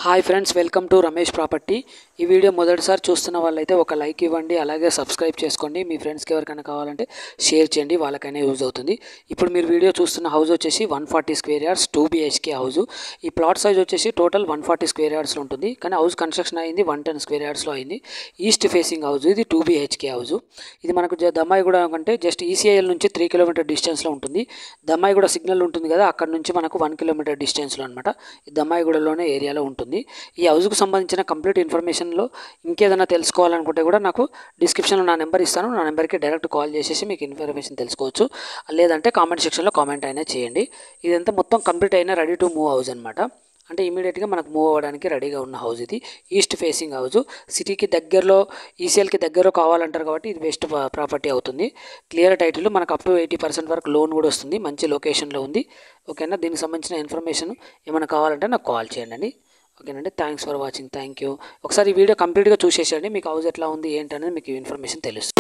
Hi friends, welcome to Ramesh property. ఈ video మొదటిసారి చూస్తున్న వాళ్ళైతే ఒక లైక్ ఇవ్వండి, అలాగే సబ్స్క్రైబ్ చేసుకోండి. మీ ఫ్రెండ్స్కి ఎవరికైనా కావాలంటే షేర్ చేయండి, వాళ్ళకైనా యూజ్ అవుతుంది. ఇప్పుడు మీరు వీడియో చూస్తున్న హౌస్ వచ్చేసి 140 స్క్వేర్ యార్డ్స్ 2 BHK హౌస్. ఈ ప్లాట్ సైజ్ వచ్చేసి టోటల్ 140 స్క్వేర్ యార్డ్స్లో ఉంటుంది, కానీ హౌస్ కన్స్ట్రక్షన్ అయింది 110 స్క్వేర్ యార్డ్స్లో అయింది. ఈస్ట్ ఫేసింగ్ హౌస్, ఇది 2 BHK హౌస్. ఇది మనకు దమ్మాయిగూడ అంటే జస్ట్ ECIL నుంచి 3 కిలోమీటర్ డిస్టెన్స్లో ఉంటుంది. దమ్మాయిగూడ సిగ్నల్ ఉంటుంది కదా, అక్కడ నుంచి మనకు 1 కిలోమీటర్ డిస్టెన్స్లో అనమాట. ఈ దమ్మాయిగూడలోనే ఏరియాలో ఉంటుంది. ఈ హౌస్కు సంబంధించిన కంప్లీట్ ఇన్ఫర్మేషన్లో ఇంకేదైనా తెలుసుకోవాలనుకుంటే కూడా నాకు డిస్క్రిప్షన్లో నా నెంబర్ ఇస్తాను. నా నెంబర్కి డైరెక్ట్ కాల్ చేసేసి మీకు ఇన్ఫర్మేషన్ తెలుసుకోవచ్చు, లేదంటే కామెంట్ సెక్షన్లో కామెంట్ అయినా చేయండి. ఇదంతా మొత్తం కంప్లీట్ అయిన రెడీ టు మూవ్ హౌస్ అనమాట. అంటే ఇమీడియట్గా మనకు మూవ్ అవ్వడానికి రెడీగా ఉన్న హౌస్ ఇది. ఈస్ట్ ఫేసింగ్ హౌస్, సిటీకి దగ్గరలో ECLకి దగ్గరలో కావాలంటారు కాబట్టి ఇది బెస్ట్ ప్రాపర్టీ అవుతుంది. క్లియర్ టైటిల్, మనకు అప్ టు 80% వరకు లోన్ కూడా వస్తుంది. మంచి లొకేషన్లో ఉంది. ఓకేనా, దీనికి సంబంధించిన ఇన్ఫర్మేషన్ ఏమైనా కావాలంటే నాకు కాల్ చేయండి. ఓకేనండి, thanks for watching, thank you. ఒకసారి ఈ వీడియో కంప్లీట్గా చూసేసండి, మీకు హౌస్ ఎట్లా ఉంది ఏంటనేది మీకు ఇన్ఫర్మేషన్ తెలుస్తుంది.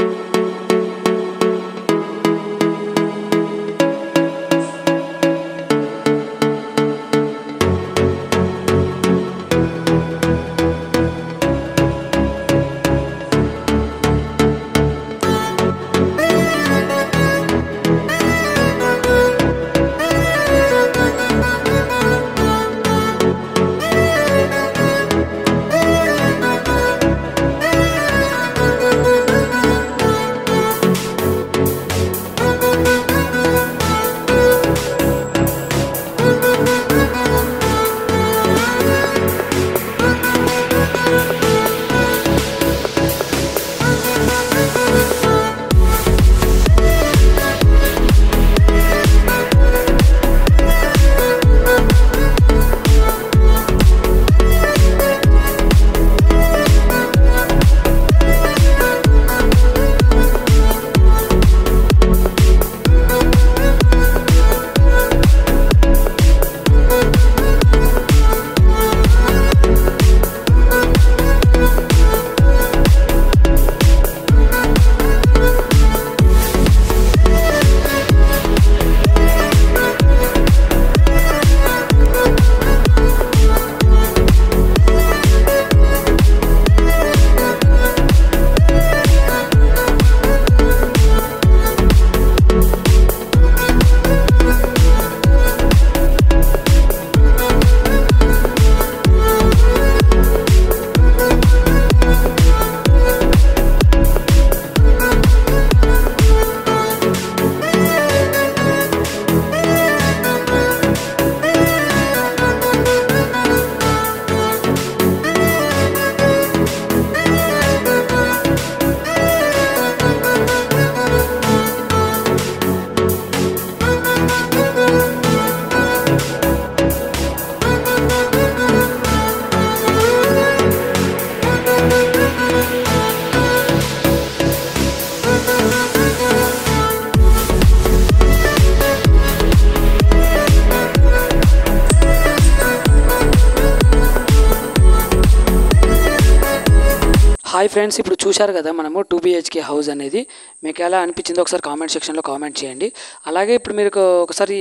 హాయ్ ఫ్రెండ్స్, ఇప్పుడు చూశారు కదా మనము 2 BHK హౌస్ అనేది. మీకు ఎలా అనిపించిందో ఒకసారి కామెంట్ సెక్షన్లో కామెంట్ చేయండి. అలాగే ఇప్పుడు మీరు ఒకసారి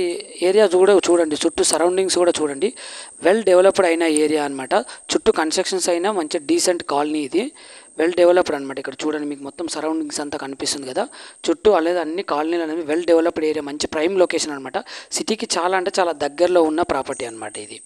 ఏరియా చూడండి, చుట్టూ సరౌండింగ్స్ కూడా చూడండి. వెల్ డెవలప్డ్ అయిన ఏరియా అనమాట. చుట్టూ కన్స్ట్రక్షన్స్ అయినా మంచి డీసెంట్ కాలనీ ఇది. వెల్ డెవలప్డ్ అనమాట. ఇక్కడ చూడండి, మీకు మొత్తం సరౌండింగ్స్ అంతా కనిపిస్తుంది కదా. చుట్టూ అలాగే అన్ని కాలనీలు అనేవి వెల్ డెవలప్డ్ ఏరియా, మంచి ప్రైమ్ లొకేషన్ అనమాట. సిటీకి చాలా అంటే చాలా దగ్గరలో ఉన్న ప్రాపర్టీ అనమాట ఇది.